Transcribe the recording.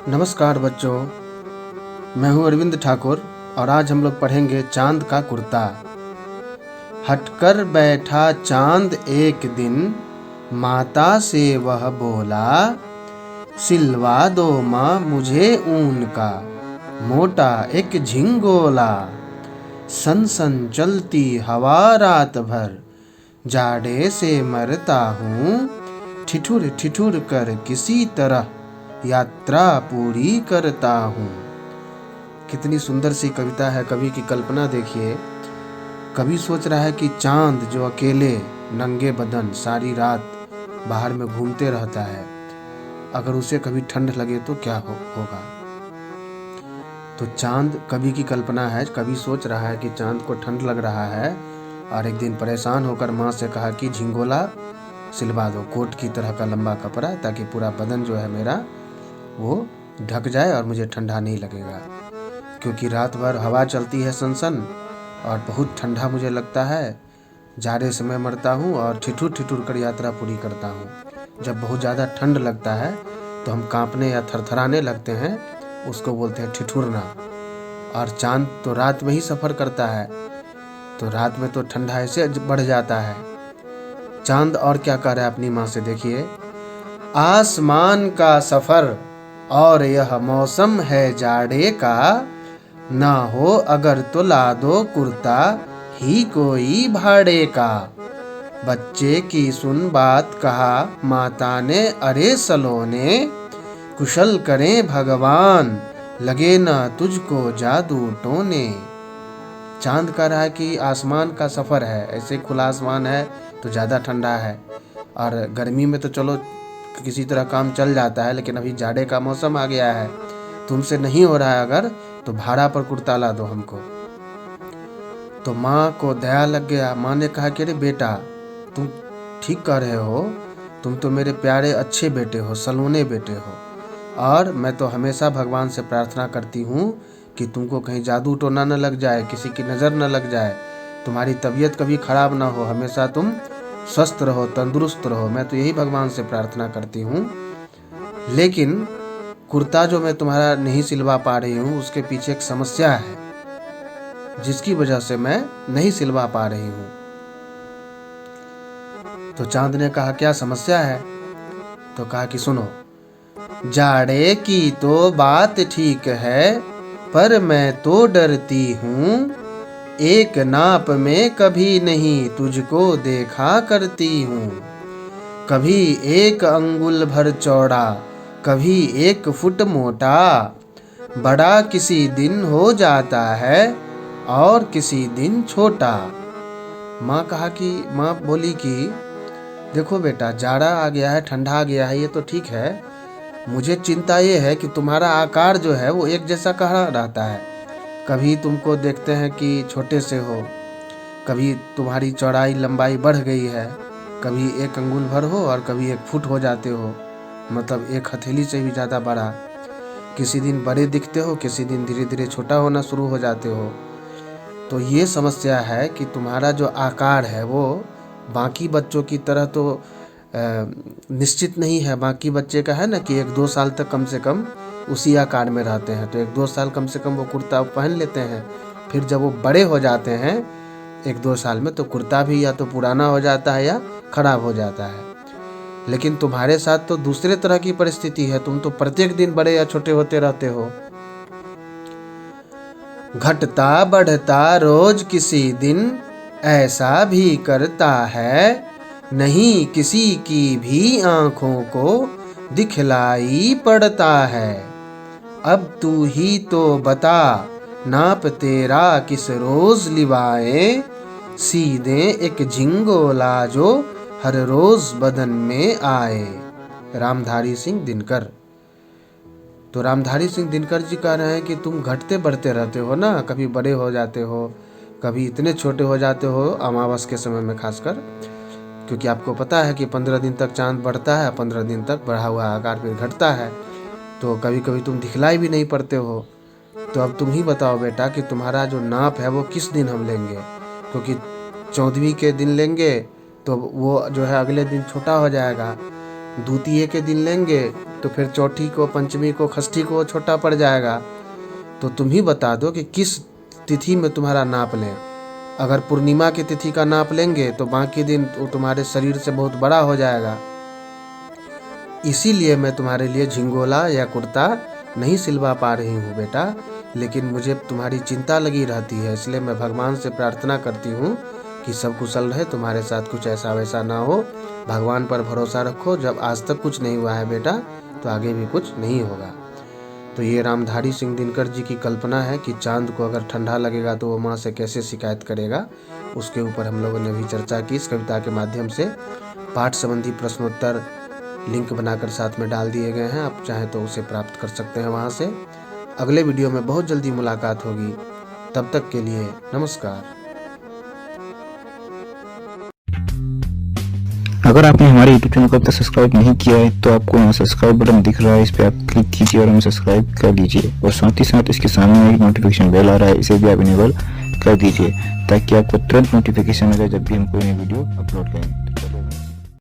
नमस्कार बच्चों, मैं हूँ अरविंद ठाकुर और आज हम लोग पढ़ेंगे चांद का कुर्ता। हटकर बैठा चांद एक दिन, माता से वह बोला, सिलवा दो माँ मुझे ऊन का मोटा एक झिंगोला। सन सन चलती हवा रात भर, जाड़े से मरता हूँ, ठिठुर ठिठुर कर किसी तरह यात्रा पूरी करता हूँ। कितनी सुंदर सी कविता है। कवि की कल्पना देखिए। कवि सोच रहा है कि चांद जो अकेले नंगे बदन सारी रात बाहर में घूमते रहता है, अगर उसे कभी ठंड लगे तो क्या होगा। तो चांद कवि की कल्पना है। कवि सोच रहा है कि चांद को ठंड लग रहा है और एक दिन परेशान होकर माँ से कहा कि झिंगोला सिलवा दो, कोट की तरह का लंबा कपड़ा, ताकि पूरा बदन जो है मेरा वो ढक जाए और मुझे ठंडा नहीं लगेगा, क्योंकि रात भर हवा चलती है सनसन और बहुत ठंडा मुझे लगता है। जाड़े से मैं मरता हूँ और ठिठुर ठिठुर कर यात्रा पूरी करता हूँ। जब बहुत ज़्यादा ठंड लगता है तो हम कांपने या थरथराने लगते हैं, उसको बोलते हैं ठिठुरना। और चांद तो रात में ही सफ़र करता है, तो रात में तो ठंडा ऐसे बढ़ जाता है। चांद और क्या कह रहा है अपनी माँ से, देखिए। आसमान का सफ़र और यह मौसम है जाड़े का, ना हो अगर तो ला दो कुर्ता ही कोई भाड़े का। बच्चे की सुन बात कहा माता ने, अरे सलोने, कुशल करें भगवान, लगे ना तुझको जादू टोने। चांद कह रहा है कि आसमान का सफ़र है, ऐसे खुला आसमान है तो ज़्यादा ठंडा है, और गर्मी में तो चलो किसी तरह काम चल जाता है, लेकिन अभी जाड़े का मौसम आ गया है, तुमसे नहीं हो रहा है अगर तो भाड़ा पर कुर्ता ला दो हमको। तो माँ को दया लग गया। माँ ने कहा कि अरे बेटा, तुम ठीक कह रहे हो, तुम तो मेरे प्यारे अच्छे बेटे हो, सलोने बेटे हो, और मैं तो हमेशा भगवान से प्रार्थना करती हूँ कि तुमको कहीं जादू टोना न लग जाए, किसी की नज़र न लग जाए, तुम्हारी तबीयत कभी ख़राब ना हो, हमेशा तुम स्वस्थ रहो, तंदुरुस्त रहो। मैं तो यही भगवान से प्रार्थना करती हूँ। लेकिन कुर्ता जो मैं तुम्हारा नहीं सिलवा पा रही हूँ, उसके पीछे एक समस्या है, जिसकी वजह से मैं नहीं सिलवा पा रही हूँ। तो चांद ने कहा क्या समस्या है? तो कहा कि सुनो, जाड़े की तो बात ठीक है, पर मैं तो डरती हूँ, एक नाप में कभी नहीं तुझको देखा करती हूँ। कभी 1 अंगुल भर चौड़ा, कभी 1 फुट मोटा, बड़ा किसी दिन हो जाता है और किसी दिन छोटा। माँ बोली कि देखो बेटा, जाड़ा आ गया है, ठंडा आ गया है, ये तो ठीक है, मुझे चिंता ये है कि तुम्हारा आकार जो है वो एक जैसा कहाँ रहता है। कभी तुमको देखते हैं कि छोटे से हो, कभी तुम्हारी चौड़ाई लंबाई बढ़ गई है, कभी 1 अंगुल भर हो और कभी 1 फुट हो जाते हो, मतलब 1 हथेली से भी ज़्यादा बड़ा। किसी दिन बड़े दिखते हो, किसी दिन धीरे धीरे छोटा होना शुरू हो जाते हो। तो ये समस्या है कि तुम्हारा जो आकार है वो बाकी बच्चों की तरह तो निश्चित नहीं है। बाकी बच्चे का है ना कि 1-2 साल तक कम से कम उसी आकार में रहते हैं, तो 1-2 साल कम से कम वो कुर्ता पहन लेते हैं। फिर जब वो बड़े हो जाते हैं 1-2 साल में, तो कुर्ता भी या तो पुराना हो जाता है या ख़राब हो जाता है। लेकिन तुम्हारे साथ तो दूसरे तरह की परिस्थिति है, तुम तो प्रत्येक दिन बड़े या छोटे होते रहते हो। घटता बढ़ता रोज किसी दिन ऐसा भी करता है, नहीं किसी की भी आँखों को दिखलाई पड़ता है। अब तू ही तो बता, नाप तेरा किस रोज लिवाए, सीधे एक झिंगोला जो हर रोज बदन में आए। रामधारी सिंह दिनकर। तो रामधारी सिंह दिनकर जी कह रहे हैं कि तुम घटते बढ़ते रहते हो ना, कभी बड़े हो जाते हो, कभी इतने छोटे हो जाते हो अमावस के समय में खासकर, क्योंकि आपको पता है कि 15 दिन तक चांद बढ़ता है, 15 दिन तक बढ़ा हुआ आकार फिर घटता है, तो कभी कभी तुम दिखलाई भी नहीं पड़ते हो। तो अब तुम ही बताओ बेटा कि तुम्हारा जो नाप है वो किस दिन हम लेंगे, क्योंकि 14वीं के दिन लेंगे तो वो जो है अगले दिन छोटा हो जाएगा, द्वितीय के दिन लेंगे तो फिर चौथी को, पंचमी को, षष्ठी को छोटा पड़ जाएगा। तो तुम ही बता दो कि किस तिथि में तुम्हारा नाप लें। अगर पूर्णिमा की तिथि का नाप लेंगे तो बाकी दिन तो तुम्हारे शरीर से बहुत बड़ा हो जाएगा। इसीलिए मैं तुम्हारे लिए झिंगोला या कुर्ता नहीं सिलवा पा रही हूँ बेटा, लेकिन मुझे तुम्हारी चिंता लगी रहती है, इसलिए मैं भगवान से प्रार्थना करती हूँ कि सब कुशल रहे, तुम्हारे साथ कुछ ऐसा वैसा ना हो। भगवान पर भरोसा रखो, जब आज तक कुछ नहीं हुआ है बेटा तो आगे भी कुछ नहीं होगा। तो ये रामधारी सिंह दिनकर जी की कल्पना है कि चांद को अगर ठंडा लगेगा तो वो माँ से कैसे शिकायत करेगा। उसके ऊपर हम लोगों ने भी चर्चा की इस कविता के माध्यम से। पाठ संबंधी प्रश्नोत्तर लिंक बनाकर साथ में डाल दिए गए हैं, आप चाहें तो उसे प्राप्त कर सकते हैं वहाँ से। अगले वीडियो में बहुत जल्दी मुलाकात होगी, तब तक के लिए नमस्कार। अगर आपने हमारे YouTube चैनल को अब तक सब्सक्राइब नहीं किया है तो आपको यहाँ सब्सक्राइब बटन दिख रहा है, इस पर आप क्लिक कीजिए और हमें सब्सक्राइब कर लीजिए। और साथ ही साथ इसके सामने एक नोटिफिकेशन बेल आ रहा है, इसे भी आप इनेबल कर दीजिए ताकि आपको तुरंत नोटिफिकेशन मिले जब भी हम कोई नई वीडियो अपलोड करें।